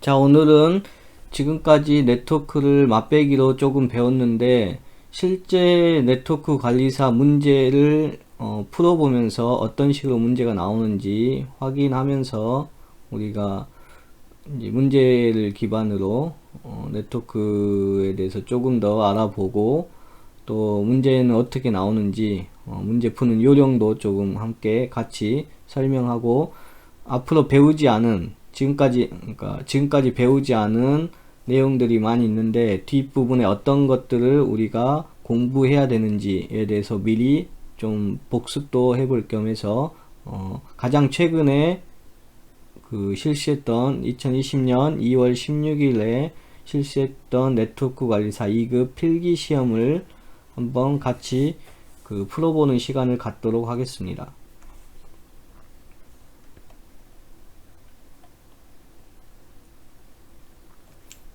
자, 오늘은 지금까지 네트워크를 맛배기로 조금 배웠는데 실제 네트워크 관리사 문제를 풀어보면서 어떤 식으로 문제가 나오는지 확인하면서 우리가 이제 문제를 기반으로 네트워크에 대해서 조금 더 알아보고 또 문제는 어떻게 나오는지 문제 푸는 요령도 조금 함께 같이 설명하고 앞으로 배우지 않은 지금까지 배우지 않은 내용들이 많이 있는데 뒷부분에 어떤 것들을 우리가 공부해야 되는지에 대해서 미리 좀 복습도 해볼 겸해서 가장 최근에 실시했던 2020년 2월 16일에 실시했던 네트워크 관리사 2급 필기 시험을 한번 같이 풀어보는 시간을 갖도록 하겠습니다.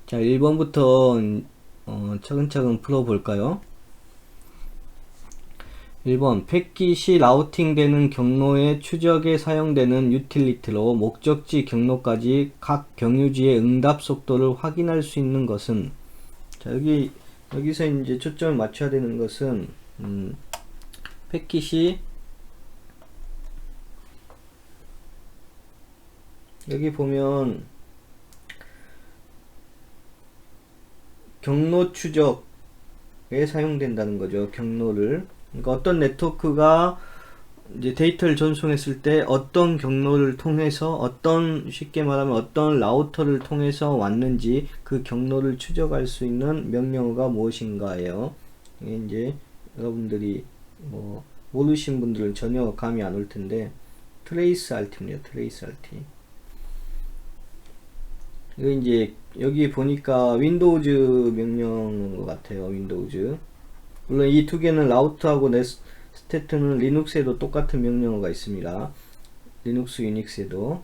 자, 1번부터 차근차근 풀어볼까요? 1번 패킷이 라우팅되는 경로의 추적에 사용되는 유틸리티로 목적지 경로까지 각 경유지의 응답 속도를 확인할 수 있는 것은, 자, 여기서 이제 초점을 맞춰야 되는 것은 패킷이 여기 보면 경로 추적에 사용된다는 거죠. 경로를. 그러니까 어떤 네트워크가 이제 데이터를 전송했을 때 어떤 경로를 통해서 쉽게 말하면 어떤 라우터를 통해서 왔는지 그 경로를 추적할 수 있는 명령어가 무엇인가예요. 이게 이제 여러분들이 모르신 분들은 전혀 감이 안 올 텐데 트레이스 RT입니다. 트레이스 RT. 이거 이제 여기 보니까 윈도우즈 명령인 것 같아요. 윈도우즈. 물론 이 두 개는 라우트하고 네스테트는 리눅스에도 똑같은 명령어가 있습니다. 리눅스, 유닉스에도.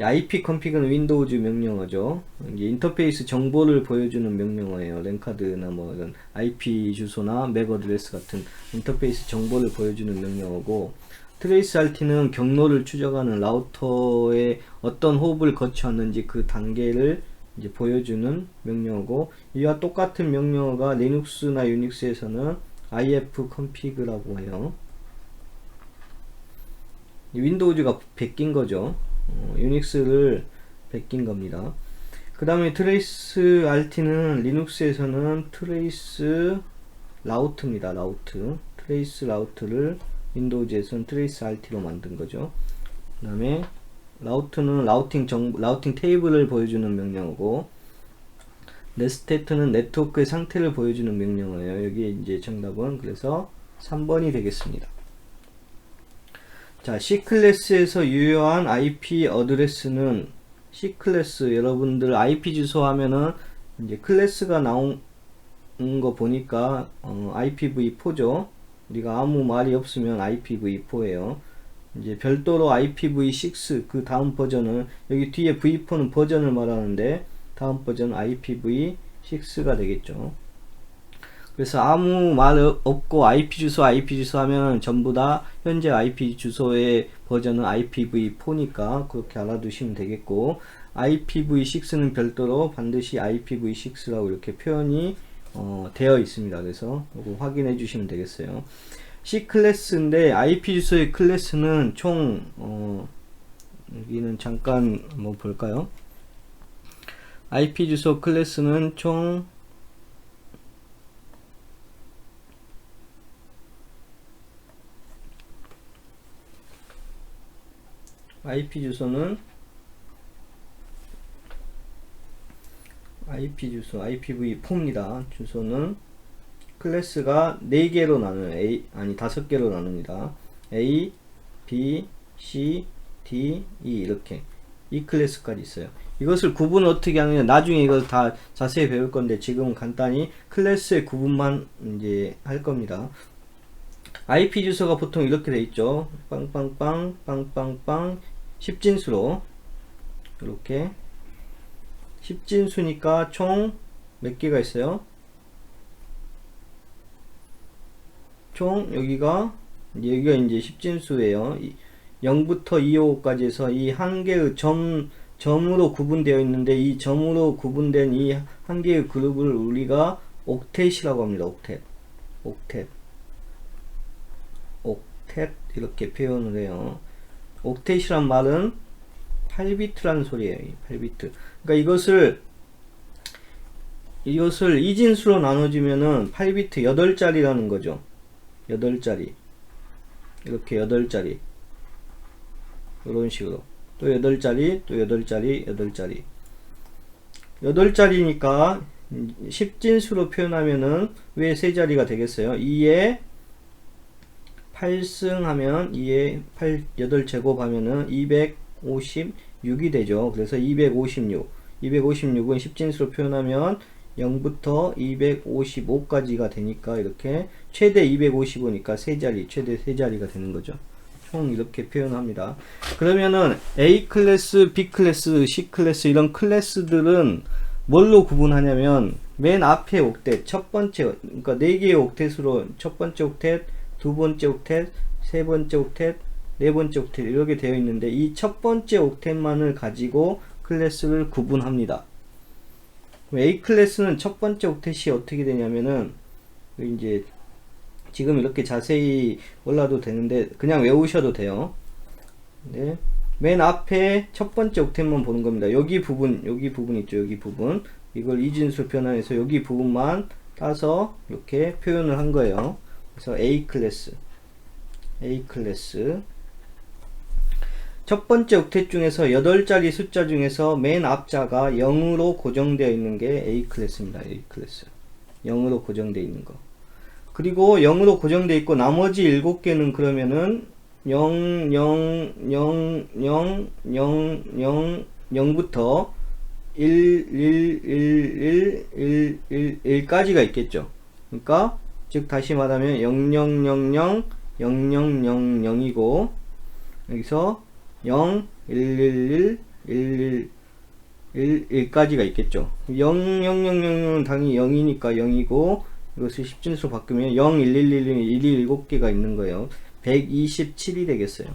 IP 컨피그는 윈도우즈 명령어죠. 이제 인터페이스 정보를 보여주는 명령어예요. 랜카드나 뭐 이런 IP 주소나 맥 어드레스 같은 인터페이스 정보를 보여주는 명령어고, 트레이스 RT는 경로를 추적하는 라우터에 어떤 호흡을 거쳐왔는지 그 단계를 이제 보여주는 명령어고, 이와 똑같은 명령어가 리눅스나 유닉스에서는 if config라고 해요. 윈도우즈가 베낀 거죠. 유닉스를 베낀 겁니다. 그 다음에 트레이스 RT는 리눅스에서는 트레이스 라우트입니다. 라우트. 트레이스 라우트를 윈도우즈에서는 트레이스 RT로 만든 거죠. 그 다음에 라우트는 라우팅 테이블을 보여주는 명령어고, 네스테트는 네트워크의 상태를 보여주는 명령어예요. 여기 이제 정답은 그래서 3번이 되겠습니다. 자, C클래스에서 유효한 IP 어드레스는, C클래스 여러분들 IP 주소 하면은 이제 클래스가 나온 거 보니까 IPv4죠. 우리가 아무 말이 없으면 IPv4예요. 이제 별도로 IPv6 그 다음 버전은, 여기 뒤에 v4는 버전을 말하는데 다음 버전은 IPv6가 되겠죠. 그래서 아무 말 없고 IP 주소 하면 전부 다 현재 IP 주소의 버전은 IPv4니까 그렇게 알아두시면 되겠고, IPv6는 별도로 반드시 IPv6라고 이렇게 표현이 되어 있습니다. 그래서 이거 확인해 주시면 되겠어요. C 클래스인데 IP 주소의 클래스는 총 여기는 잠깐 한번 볼까요? IP 주소 클래스는 총 IP 주소는 IP 주소 IPv4입니다. 주소는 클래스가 4개로 나눠요. 5개로 나눕니다. A, B, C, D, E 이렇게 이 클래스까지 있어요. 이것을 구분을 어떻게 하느냐 나중에 이걸 다 자세히 배울 건데 지금은 간단히 클래스의 구분만 이제 할 겁니다. IP 주소가 보통 이렇게 돼 있죠. 빵빵빵 빵빵빵 10진수로 이렇게 10진수니까 총 몇 개가 있어요? 총 여기가 이제 10진수예요. 0부터 255까지 해서 이 한 개의 점 점으로 구분되어 있는데 이 점으로 구분된 이 한 개의 그룹을 우리가 옥텟이라고 합니다. 옥텟 이렇게 표현을 해요. 옥텟이란 말은 8비트라는 소리예요. 8비트. 그러니까 이것을 이진수로 나눠주면은 8비트 8자리라는 거죠. 8자리. 이렇게 8자리. 이런 식으로. 또 8자리, 또 8자리, 8자리. 8자리니까 10진수로 표현하면은 왜 3자리가 되겠어요? 2에 8승 하면 2에 8제곱 하면은 256이 되죠. 그래서 256. 256은 10진수로 표현하면 0부터 255까지가 되니까 이렇게 최대 255니까 3자리, 최대 3자리가 되는 거죠. 총 이렇게 표현합니다. 그러면은 A 클래스, B 클래스, C 클래스 이런 클래스들은 뭘로 구분하냐면 맨 앞에 옥텟 첫 번째, 그러니까 4개의 옥텟으로 첫 번째 옥텟, 두 번째 옥텟, 세 번째 옥텟, 네 번째 옥텟 이렇게 되어 있는데 이 첫 번째 옥텟만을 가지고 클래스를 구분합니다. A 클래스는 첫 번째 옥텟이 어떻게 되냐면은 이제 지금 이렇게 자세히 몰라도 되는데 그냥 외우셔도 돼요. 네. 맨 앞에 첫 번째 옥텟만 보는 겁니다. 여기 부분 있죠. 여기 부분. 이걸 이진수 표현해서 여기 부분만 따서 이렇게 표현을 한 거예요. 그래서 A 클래스. 첫 번째 옥텟 중에서 8자리 숫자 중에서 맨 앞자가 0으로 고정되어 있는 게 A 클래스입니다. A 클래스. 0으로 고정되어 있는 거. 그리고 0으로 고정되어 있고 나머지 7개는 그러면은 0, 0, 0, 0, 0, 0, 0부터 1, 1, 1, 1, 1, 1, 1까지가 있겠죠. 그러니까 즉 다시 말하면 0, 0, 0, 0, 0, 0, 0, 0이고 여기서 0, 1, 1, 1, 1, 1, 1까지가 있겠죠. 0, 0, 0, 0은 당연히 0이니까 0이고 이것을 10진수로 바꾸면 0, 1, 1, 1, 1, 1이 7개가 있는 거예요. 127이 되겠어요.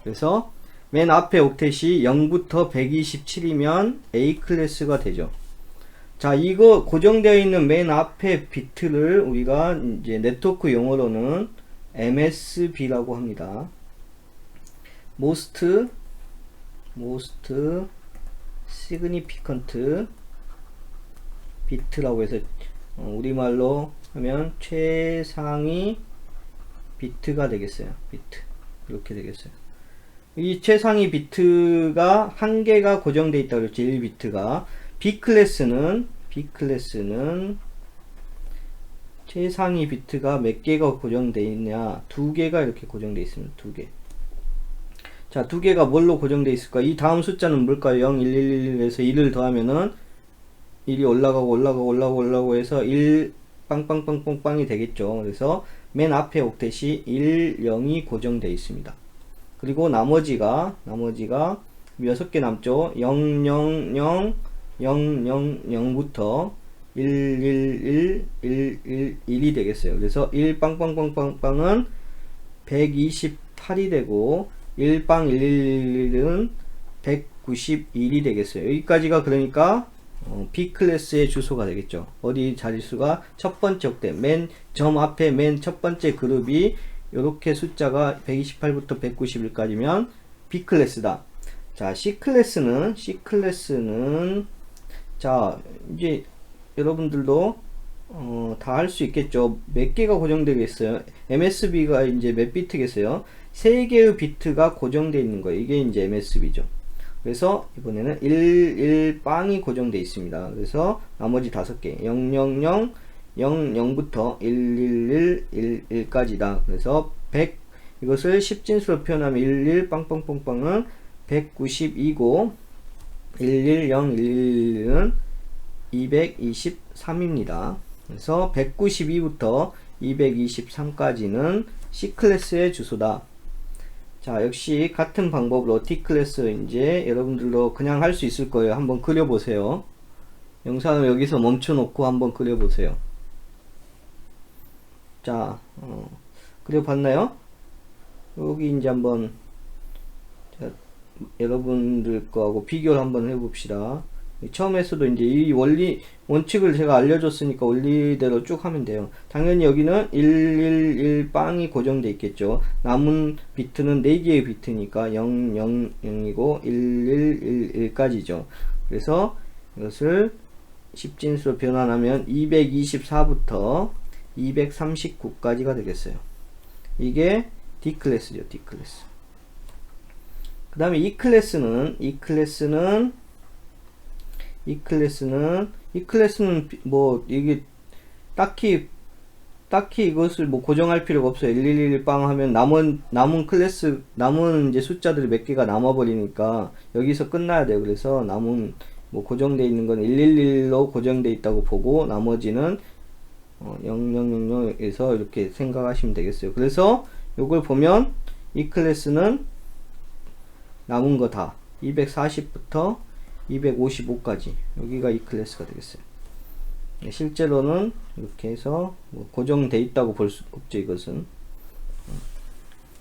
그래서 맨 앞에 옥텟이 0부터 127이면 A 클래스가 되죠. 자, 이거 고정되어 있는 맨 앞에 비트를 우리가 이제 네트워크 용어로는 MSB라고 합니다. Most Significant Bit라고 해서 우리말로 하면 최상위 비트가 되겠어요. 비트. 이렇게 되겠어요. 이 최상위 비트가 한 개가 고정되어 있다고 그랬죠. 1비트가. B 클래스는 최상위 비트가 몇 개가 고정되어 있냐? 2개가 이렇게 고정되어 있습니다. 2개. 자, 2개가 뭘로 고정되어 있을까? 이 다음 숫자는 뭘까요? 0, 1, 1, 1에서 1을 더하면은 1이 올라가고 해서 1 빵빵빵빵빵이 되겠죠. 그래서 맨 앞에 옥텟이 1, 0이 고정되어 있습니다. 그리고 나머지가 6개 남죠. 0, 0, 0, 0, 0, 0부터 1, 1, 1, 1, 1, 1이 되겠어요. 그래서 1 빵빵빵빵빵은 128이 되고 1빵 111은 191이 되겠어요. 여기까지가 그러니까 B 클래스의 주소가 되겠죠. 어디 자릿수가 첫 번째 옥텟 맨 점 앞에 맨 첫 번째 그룹이 이렇게 숫자가 128부터 191까지면 B 클래스다. 자, C 클래스는 자, 이제 여러분들도 다 할 수 있겠죠. 몇 개가 고정되겠어요? MSB가 이제 몇 비트겠어요? 3개의 비트가 고정되어 있는 거예요. 이게 이제 MSB죠. 그래서 이번에는 1, 1빵이 고정되어 있습니다. 그래서 나머지 5개 0, 0, 0, 0, 0부터 1, 1, 1, 1까지다. 그래서 100 이것을 10진수로 표현하면 1, 1 빵빵빵빵은 192고 1, 1, 0, 1, 1은 223입니다. 그래서 192부터 223까지는 C 클래스의 주소다. 자, 역시 같은 방법으로 D 클래스 이제 여러분들도 그냥 할 수 있을 거예요. 한번 그려보세요. 영상을 여기서 멈춰놓고 한번 그려보세요. 자, 그려봤나요? 여기 이제 한번 여러분들 거하고 비교를 한번 해봅시다. 처음에서도 이제 이 원칙을 제가 알려줬으니까 원리대로 쭉 하면 돼요. 당연히 여기는 111 빵이 고정돼 있겠죠. 남은 비트는 4개의 비트니까 000이고 1111까지죠. 그래서 이것을 10진수로 변환하면 224부터 239까지가 되겠어요. 이게 D클래스죠. D클래스. 그 다음에 이 클래스는 뭐 이게 딱히 이것을 뭐 고정할 필요가 없어요. 111 빵 하면 남은 클래스 남은 이제 숫자들이 몇 개가 남아 버리니까 여기서 끝나야 돼요. 그래서 남은 뭐 고정되어 있는 건 111로 고정되어 있다고 보고 나머지는 0000에서 이렇게 생각하시면 되겠어요. 그래서 요걸 보면 이 클래스는 남은 거 다 240부터 255까지 여기가 이 클래스가 되겠어요. 실제로는 이렇게 해서 뭐 고정돼 있다고 볼 수 없죠. 이것은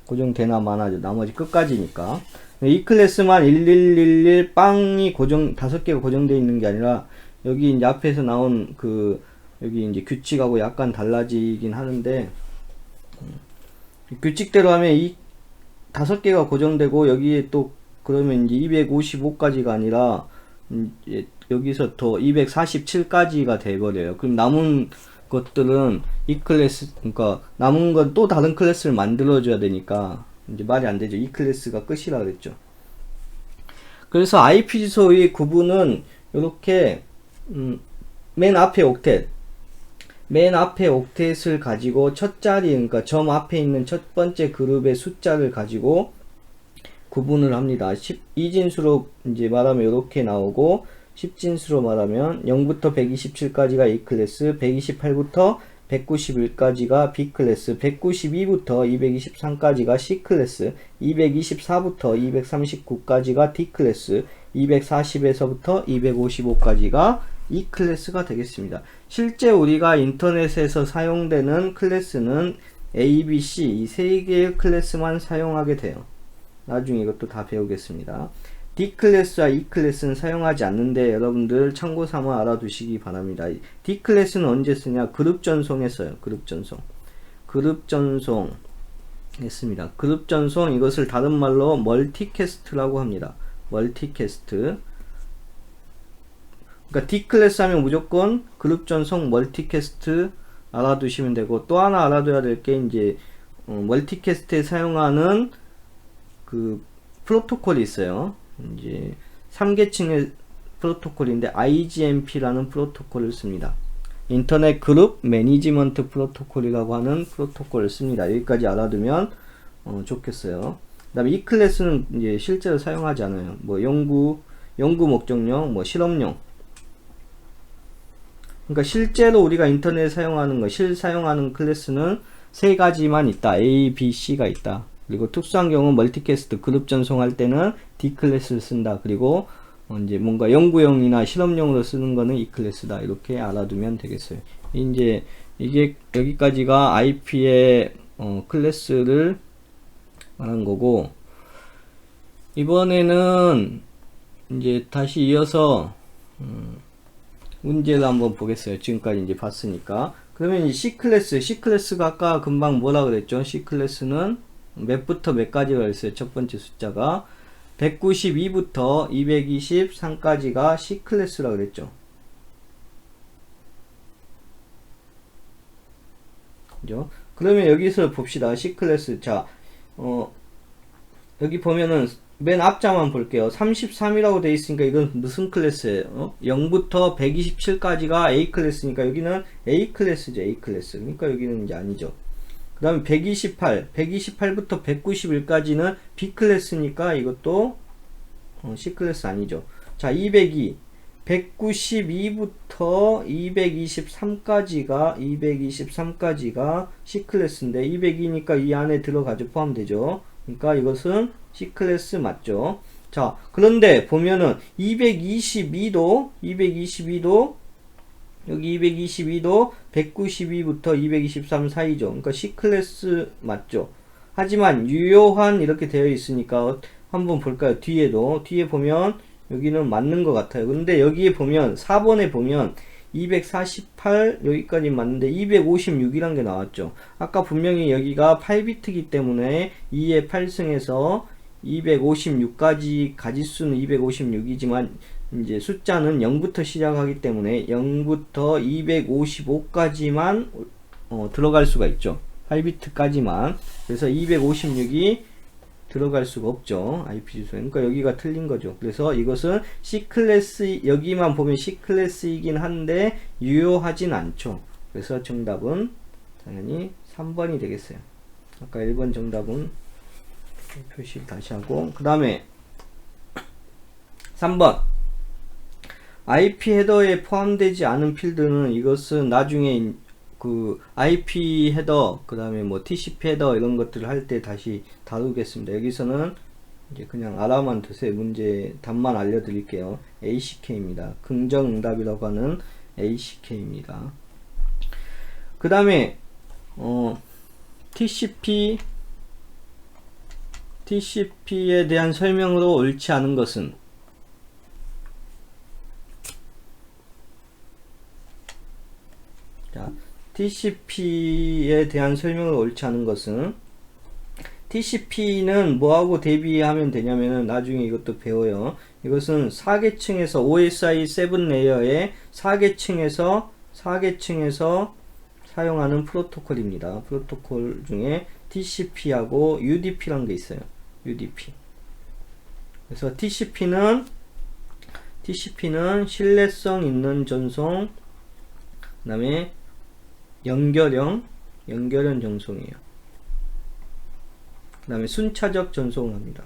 고정되나 마나죠. 나머지 끝까지니까. 이 클래스만 1111 빵이 5개가 고정되어 있는 게 아니라 여기 이제 앞에서 나온 여기 이제 규칙하고 약간 달라지긴 하는데 규칙대로 하면 이 5개가 고정되고 여기에 또 그러면 이제 255까지가 아니라 여기서 더 247까지가 돼버려요. 그럼 남은 것들은 이 클래스, 그러니까 남은 건 또 다른 클래스를 만들어줘야 되니까 이제 말이 안 되죠. 이 클래스가 끝이라 그랬죠. 그래서 IP 주소의 구분은 이렇게 맨 앞에 옥텟을 가지고 첫 자리, 그러니까 점 앞에 있는 첫 번째 그룹의 숫자를 가지고 구분을 합니다. 12진수로 이제 말하면 이렇게 나오고 10진수로 말하면 0부터 127까지가 A 클래스, 128부터 191까지가 B 클래스, 192부터 223까지가 C 클래스, 224부터 239까지가 D 클래스, 240에서부터 255까지가 E 클래스가 되겠습니다. 실제 우리가 인터넷에서 사용되는 클래스는 A, B, C 이 세 개의 클래스만 사용하게 돼요. 나중에 이것도 다 배우겠습니다. D 클래스와 E 클래스는 사용하지 않는데 여러분들 참고 삼아 알아두시기 바랍니다. D 클래스는 언제 쓰냐? 그룹 전송에 써요. 그룹 전송 했습니다. 그룹 전송, 이것을 다른 말로 멀티캐스트라고 합니다. 멀티캐스트. 그러니까 D 클래스 하면 무조건 그룹 전송 멀티캐스트 알아두시면 되고, 또 하나 알아둬야 될 게 이제 멀티캐스트에 사용하는 그 프로토콜이 있어요. 이제 3계층의 프로토콜인데 IGMP라는 프로토콜을 씁니다. 인터넷 그룹 매니지먼트 프로토콜이라고 하는 프로토콜을 씁니다. 여기까지 알아두면 좋겠어요. 그 다음에 이 클래스는 이제 실제로 사용하지 않아요. 뭐 연구 목적용, 뭐 실험용. 그러니까 실제로 우리가 인터넷에 사용하는 사용하는 클래스는 세 가지만 있다. A, B, C가 있다. 그리고 특수한 경우 멀티캐스트 그룹 전송할 때는 D 클래스를 쓴다. 그리고 이제 뭔가 연구용이나 실험용으로 쓰는 거는 E 클래스다. 이렇게 알아두면 되겠어요. 이제 이게 여기까지가 IP의 클래스를 말한 거고, 이번에는 이제 다시 이어서 문제를 한번 보겠어요. 지금까지 이제 봤으니까. 그러면 이 C 클래스가 아까 금방 뭐라 그랬죠? C 클래스는 몇부터 몇까지가 있어요. 첫 번째 숫자가 192부터 223까지가 C 클래스라 그랬죠. 그죠? 그러면 여기서 봅시다. C 클래스. 자, 여기 보면은 맨 앞자만 볼게요. 33이라고 되어 있으니까 이건 무슨 클래스예요? 0부터 127까지가 A 클래스니까 여기는 A 클래스죠. A 클래스. 그러니까 여기는 이제 아니죠. 그 다음에 128부터 191까지는 B 클래스니까 이것도 C 클래스 아니죠. 자, 192부터 223까지가 C 클래스인데 202니까 이 안에 들어가죠. 포함되죠. 그러니까 이것은 C 클래스 맞죠. 자, 그런데 보면은 222도 여기 222도 192부터 223 사이죠. 그러니까 C 클래스 맞죠. 하지만 유효한 이렇게 되어 있으니까 한번 볼까요? 뒤에 보면 여기는 맞는 것 같아요. 근데 여기에 보면 4번에 보면 248 여기까지 맞는데 256이란 게 나왔죠. 아까 분명히 여기가 8비트이기 때문에 2의 8승에서 256까지 가지수는 256이지만 이제 숫자는 0부터 시작하기 때문에 0부터 255까지만 들어갈 수가 있죠. 8비트까지만. 그래서 256이 들어갈 수가 없죠. IP 주소에. 그러니까 여기가 틀린 거죠. 그래서 이것은 C클래스, 여기만 보면 C클래스이긴 한데 유효하진 않죠. 그래서 정답은 당연히 3번이 되겠어요. 아까 1번 정답은 표시를 다시 하고, 그 다음에 3번 IP 헤더에 포함되지 않은 필드는, 이것은 나중에 그 IP 헤더, 그 다음에 뭐 TCP 헤더 이런 것들을 할 때 다시 다루겠습니다. 여기서는 이제 그냥 알아만 두세요. 문제 답만 알려드릴게요. ACK입니다. 긍정응답이라고 하는 ACK입니다. 그 다음에 TCP에 대한 설명으로 옳지 않은 것은, 자, TCP에 대한 설명을 옳지 않은 것은, TCP는 뭐하고 대비하면 되냐면은 나중에 이것도 배워요. 이것은 4계층에서 OSI 7 레이어의 4계층에서 사용하는 프로토콜입니다. 프로토콜 중에 TCP하고 UDP라는 게 있어요. UDP. 그래서 TCP는 신뢰성 있는 전송, 그 다음에 연결형 전송이에요. 그 다음에 순차적 전송을 합니다.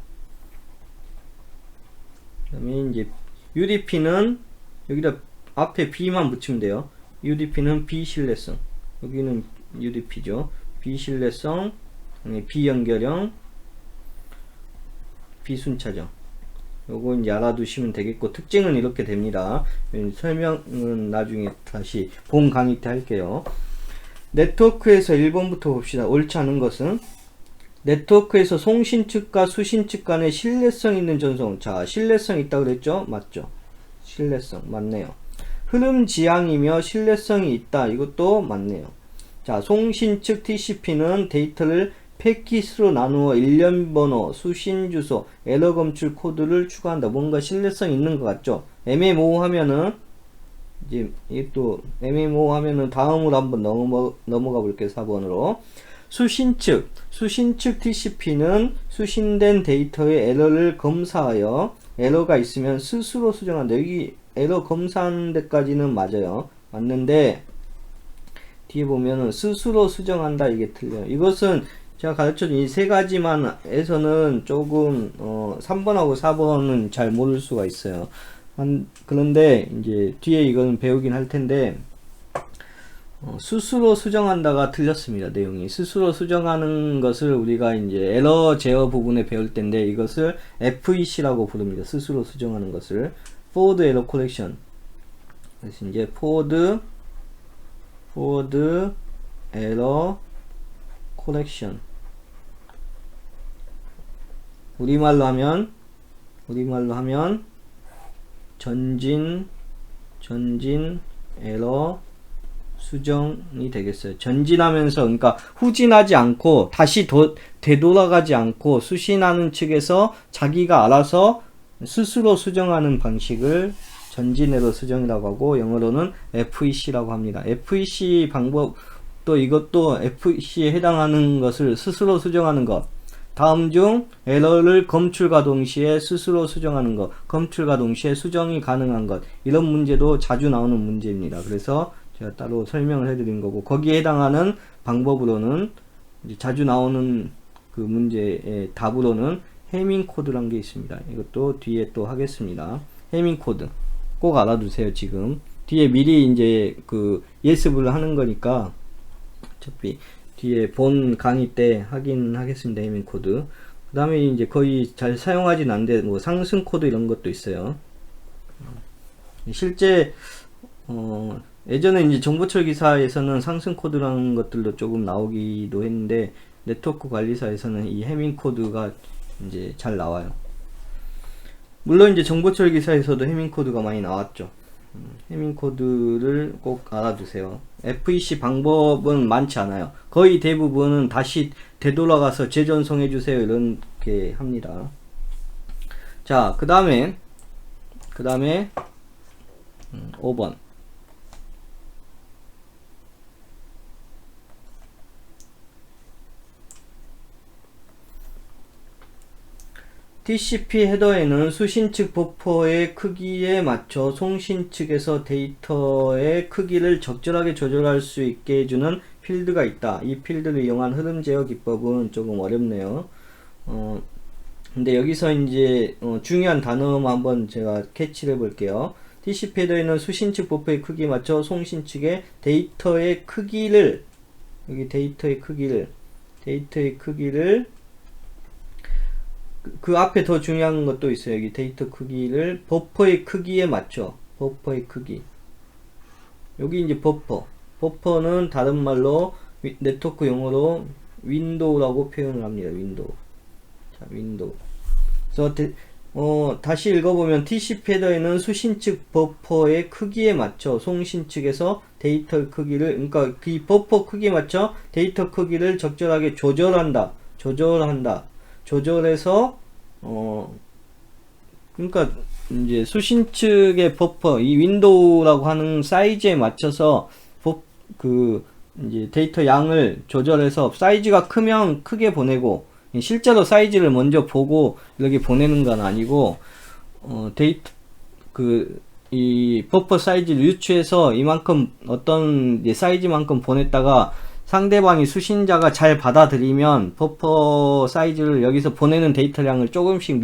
그 다음에 이제 UDP는 여기다 앞에 B만 붙이면 돼요. UDP는 비신뢰성. 여기는 UDP죠. 비신뢰성, 비연결형, 비순차적. 요거 이제 알아두시면 되겠고, 특징은 이렇게 됩니다. 설명은 나중에 다시 본 강의 때 할게요. 네트워크에서 1번부터 봅시다. 옳지 않은 것은, 네트워크에서 송신 측과 수신 측 간에 신뢰성 있는 전송. 자, 신뢰성 있다고 그랬죠? 맞죠? 신뢰성 맞네요. 흐름 지향이며 신뢰성이 있다. 이것도 맞네요. 자, 송신 측 TCP는 데이터를 패킷으로 나누어 일련 번호, 수신 주소, 에러 검출 코드를 추가한다. 뭔가 신뢰성 있는 것 같죠? 애매모호하면은, 이제 이게 또 애매모호하면은 다음으로 한번 넘어가 볼게요. 4번으로. 수신 측 TCP는 수신된 데이터의 에러를 검사하여 에러가 있으면 스스로 수정한다. 여기 에러 검사하는 데까지는 맞아요. 맞는데 뒤에 보면은 스스로 수정한다, 이게 틀려요. 이것은 제가 가르쳐준 이 세 가지만 에서는 조금 3번하고 4번은 잘 모를 수가 있어요. 그런데 이제 뒤에 이거는 배우긴 할 텐데, 스스로 수정한다가 틀렸습니다. 내용이 스스로 수정하는 것을 우리가 이제 에러 제어 부분에 배울 텐데, 이것을 FEC라고 부릅니다. 스스로 수정하는 것을 Forward Error Correction. 그래서 이제 Forward Error Correction. 우리말로 하면 전진 에러 수정이 되겠어요. 전진하면서, 그러니까 후진하지 않고 다시 되돌아가지 않고 수신하는 측에서 자기가 알아서 스스로 수정하는 방식을 전진 에러 수정이라고 하고, 영어로는 FEC라고 합니다. FEC 방법, 또 이것도 FEC에 해당하는 것을 스스로 수정하는 것. 다음 중 에러를 검출과 동시에 스스로 수정하는 것, 검출과 동시에 수정이 가능한 것, 이런 문제도 자주 나오는 문제입니다. 그래서 제가 따로 설명을 해드린 거고, 거기에 해당하는 방법으로는 이제 자주 나오는 그 문제의 답으로는 해밍 코드란 게 있습니다. 이것도 뒤에 또 하겠습니다. 해밍 코드 꼭 알아두세요. 지금 뒤에 미리 이제 그 예습을 하는 거니까 어차피 뒤에 본 강의 때 하긴 하겠습니다. 해밍 코드. 그 다음에 이제 거의 잘 사용하진 않는데, 뭐 상승 코드 이런 것도 있어요. 실제 예전에 이제 정보철 기사에서는 상승 코드라는 것들도 조금 나오기도 했는데, 네트워크 관리사에서는 이 해밍 코드가 이제 잘 나와요. 물론 이제 정보처리 기사에서도 해밍 코드가 많이 나왔죠. 해밍 코드를 꼭 알아두세요. FEC 방법은 많지 않아요. 거의 대부분은 다시 되돌아가서 재전송해 주세요 이렇게 합니다. 자, 그 다음에 5번. TCP 헤더에는 수신 측 버퍼의 크기에 맞춰 송신 측에서 데이터의 크기를 적절하게 조절할 수 있게 해주는 필드가 있다. 이 필드를 이용한 흐름 제어 기법은 조금 어렵네요. 근데 여기서 이제 중요한 단어만 한번 제가 캐치를 해볼게요. TCP 헤더에는 수신 측 버퍼의 크기에 맞춰 송신 측의 데이터의 크기를, 여기 데이터의 크기를 그 앞에 더 중요한 것도 있어요. 여기 데이터 크기를 버퍼의 크기에 맞춰. 버퍼의 크기. 여기 이제 버퍼는 다른 말로 네트워크 용어로 윈도우라고 표현을 합니다. 윈도우. 자, 윈도우. 그래서 다시 읽어보면 TCP 헤더에는 수신 측 버퍼의 크기에 맞춰 송신 측에서 데이터 크기를, 그러니까 이 버퍼 크기에 맞춰 데이터 크기를 적절하게 조절한다. 조절해서 그러니까 이제 수신 측의 버퍼, 이 윈도우라고 하는 사이즈에 맞춰서 이제 데이터 양을 조절해서 사이즈가 크면 크게 보내고, 실제로 사이즈를 먼저 보고 이렇게 보내는 건 아니고 이 버퍼 사이즈를 유추해서 이만큼 어떤 이제 사이즈만큼 보냈다가 상대방이 수신자가 잘 받아들이면 버퍼 사이즈를 여기서 보내는 데이터량을 조금씩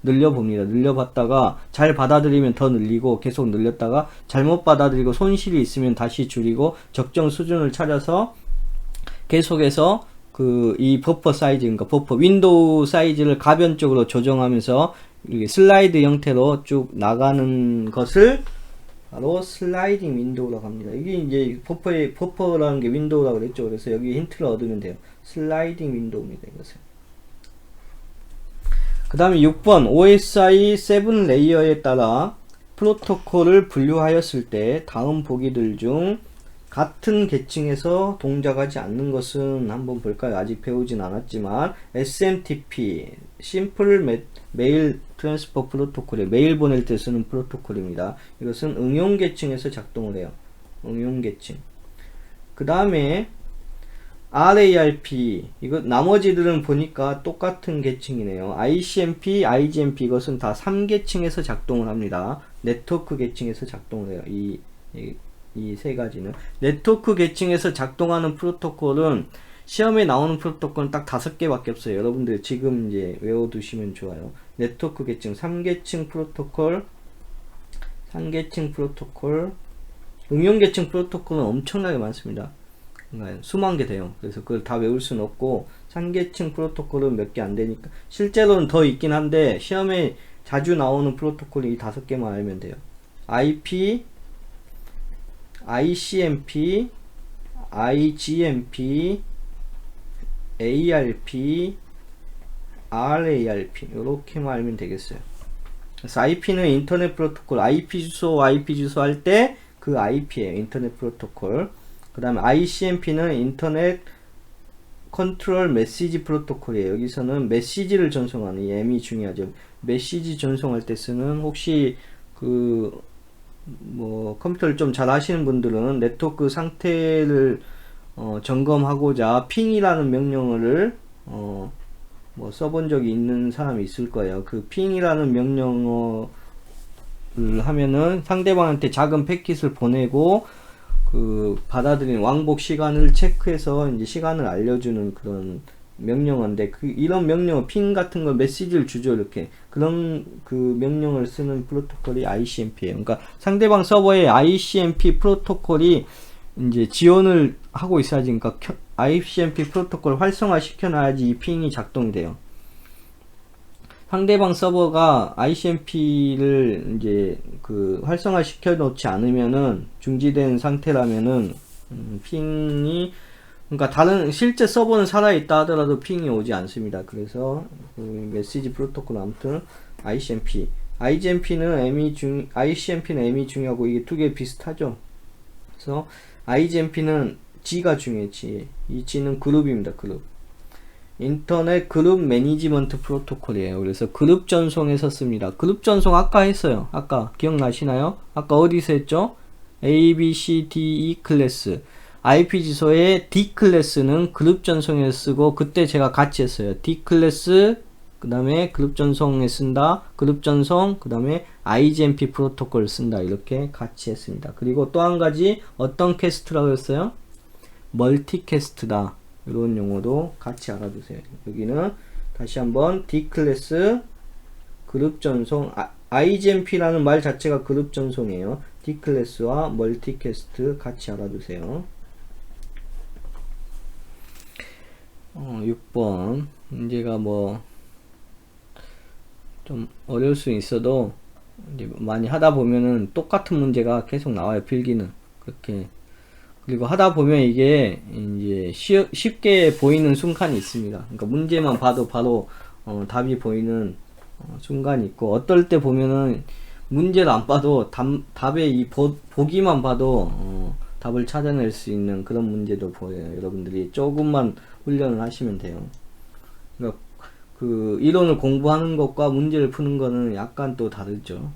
늘려봅니다. 늘려봤다가 잘 받아들이면 더 늘리고 계속 늘렸다가 잘못 받아들이고 손실이 있으면 다시 줄이고 적정 수준을 찾아서 계속해서 이 버퍼 사이즈, 그러니까 버퍼 윈도우 사이즈를 가변적으로 조정하면서 이렇게 슬라이드 형태로 쭉 나가는 것을 바로 슬라이딩 윈도우라고 합니다. 이게 이제 버퍼라는 게 윈도우라고 그랬죠. 그래서 여기 힌트를 얻으면 돼요. 슬라이딩 윈도우입니다. 이것은. 그 다음에 6번 OSI 7 레이어에 따라 프로토콜을 분류하였을 때 다음 보기들 중 같은 계층에서 동작하지 않는 것은 한번 볼까요? 아직 배우진 않았지만 SMTP 심플 메일 트랜스퍼 프로토콜에 메일 보낼 때 쓰는 프로토콜입니다. 이것은 응용 계층에서 작동을 해요. 응용 계층. 그 다음에 RARP, 이거 나머지들은 보니까 똑같은 계층이네요. ICMP, IGMP 이것은 다 3계층에서 작동을 합니다. 네트워크 계층에서 작동을 해요. 이 세 가지는. 네트워크 계층에서 작동하는 프로토콜은 시험에 나오는 프로토콜은 딱 5개밖에 없어요. 여러분들 지금 이제 외워두시면 좋아요. 네트워크 계층, 3계층 프로토콜, 응용 계층 프로토콜은 엄청나게 많습니다. 그러니까 수만 개 돼요. 그래서 그걸 다 외울 수는 없고 3계층 프로토콜은 몇 개 안 되니까 실제로는 더 있긴 한데 시험에 자주 나오는 프로토콜이 이 5개만 알면 돼요. IP, ICMP, IGMP, ARP, RARP 이렇게만 알면 되겠어요. 그래서 IP는 인터넷 프로토콜, IP 주소 할 때 그 IP예요. 인터넷 프로토콜. 그 다음에 ICMP는 인터넷 컨트롤 메시지 프로토콜이에요. 여기서는 메시지를 전송하는, 이 M이 중요하죠. 메시지 전송할 때 쓰는, 혹시 컴퓨터를 좀 잘 하시는 분들은 네트워크 상태를 점검하고자 핑이라는 명령어를 써본 적이 있는 사람이 있을 거예요. 그 핑이라는 명령어를 하면은 상대방한테 작은 패킷을 보내고 받아들인 왕복 시간을 체크해서 이제 시간을 알려주는 그런 명령어인데, 이런 명령어 핑 같은 거 메시지를 주죠. 이렇게 그런 명령을 쓰는 프로토콜이 ICMP예요. 그러니까 상대방 서버에 ICMP 프로토콜이 이제 지원을 하고 있어야지, 그러니까 ICMP 프로토콜 활성화 시켜놔야지 이 핑이 작동이 돼요. 상대방 서버가 ICMP를 이제 활성화 시켜놓지 않으면은, 중지된 상태라면은 핑이, 그러니까 실제 서버는 살아있다 하더라도 핑이 오지 않습니다. 그래서 메시지 프로토콜, 아무튼 ICMP ICMP는 M이 중요하고 이게 두 개 비슷하죠. 그래서 IGMP는 G가 중요해. G. 이 G는 그룹입니다. 그룹. 인터넷 그룹 매니지먼트 프로토콜이에요. 그래서 그룹 전송에서 씁니다. 그룹 전송 아까 했어요. 아까 기억나시나요? 아까 어디서 했죠? A, B, C, D, E 클래스. IP 주소의 D 클래스는 그룹 전송에 쓰고, 그때 제가 같이 했어요. D 클래스, 그 다음에 그룹 전송에 쓴다. 그룹 전송, 그 다음에 IGMP 프로토콜 쓴다. 이렇게 같이 했습니다. 그리고 또 한 가지 어떤 캐스트라고 했어요? 멀티캐스트다. 이런 용어도 같이 알아두세요. 여기는 다시 한번 D 클래스 그룹 전송, IGMP라는 말 자체가 그룹 전송이에요. D 클래스와 멀티캐스트 같이 알아두세요. 6번 문제가 뭐 좀 어려울 수 있어도 이제 많이 하다 보면은 똑같은 문제가 계속 나와요. 필기는 그렇게. 그리고 하다 보면 이게 이제 쉽게 보이는 순간이 있습니다. 그러니까 문제만 봐도 바로 답이 보이는 순간이 있고, 어떨 때 보면은 문제를 안 봐도 답의 이 보기만 봐도 답을 찾아낼 수 있는 그런 문제도 보여요. 여러분들이 조금만 훈련을 하시면 돼요. 그러니까 그 이론을 공부하는 것과 문제를 푸는 거는 약간 또 다르죠.